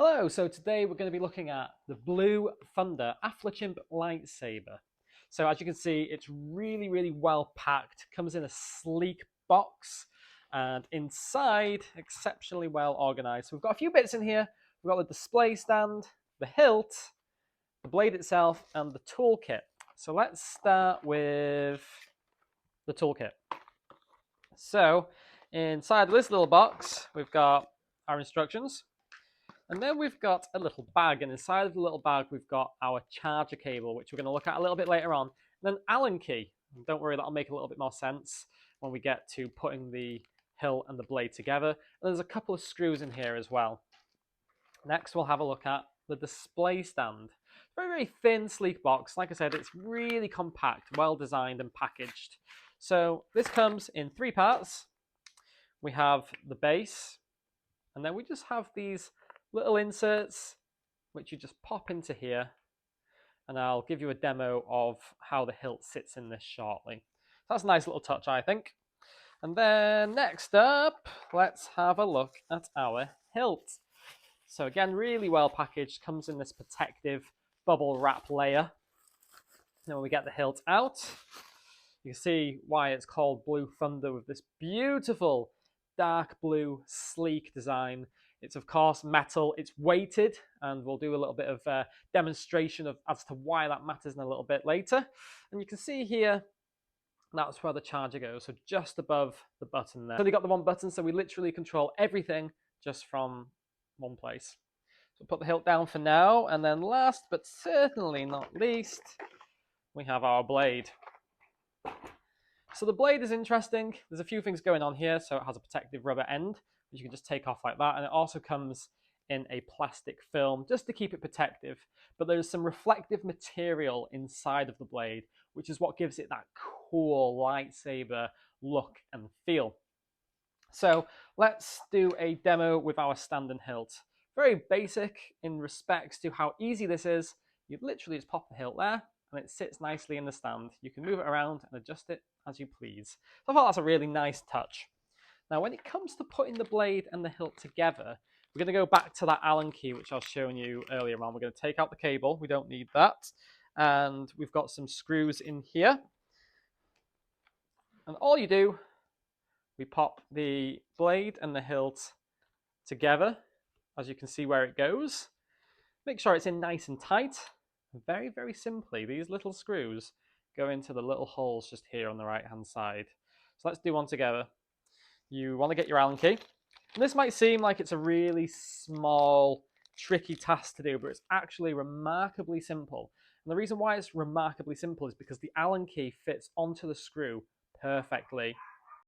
Hello, so today we're going to be looking at the Blue Thunder AthlChamp Lightsaber. So as you can see, it's really well packed, comes in a sleek box, and inside, exceptionally well organized. So we've got a few bits in here. We've got the display stand, the hilt, the blade itself, and the toolkit. So let's start with the toolkit. So inside this little box, we've got our instructions. And then we've got a little bag, and inside of the little bag, we've got our charger cable, which we're going to look at a little bit later on. And then Allen key. Don't worry, that'll make a little bit more sense when we get to putting the hilt and the blade together. And there's a couple of screws in here as well. Next, we'll have a look at the display stand. Very thin, sleek box. Like I said, it's really compact, well designed and packaged. So this comes in three parts. We have the base, and then we just have these little inserts which you just pop into here, and I'll give you a demo of how the hilt sits in this shortly. That's a nice little touch, I think. And then next up, let's have a look at our hilt. So again, really well packaged, comes in this protective bubble wrap layer. Then when we get the hilt out, you can see why it's called Blue Thunder, with this beautiful dark blue sleek design. It's of course metal, it's weighted, and we'll do a little bit of demonstration as to why that matters in a little bit later. And you can see here, that's where the charger goes, so just above the button there. So they got the one button, so we literally control everything just from one place. So put the hilt down for now, and then last but certainly not least, we have our blade. So the blade is interesting. There's a few things going on here. So it has a protective rubber end, which you can just take off like that. And it also comes in a plastic film just to keep it protective. But there's some reflective material inside of the blade, which is what gives it that cool lightsaber look and feel. So let's do a demo with our stand and hilt. Very basic in respects to how easy this is. You literally just pop the hilt there, and it sits nicely in the stand. You can move it around and adjust it as you please. So I thought that's a really nice touch. Now, when it comes to putting the blade and the hilt together, we're going to go back to that Allen key, which I was showing you earlier on. We're going to take out the cable. We don't need that. And we've got some screws in here. And all you do, we pop the blade and the hilt together, as you can see where it goes. Make sure it's in nice and tight. Very simply, these little screws go into the little holes just here on the right hand side. So let's do one together. You want to get your Allen key. And this might seem like it's a really small, tricky task to do, but it's actually remarkably simple. And the reason why it's remarkably simple is because the Allen key fits onto the screw perfectly.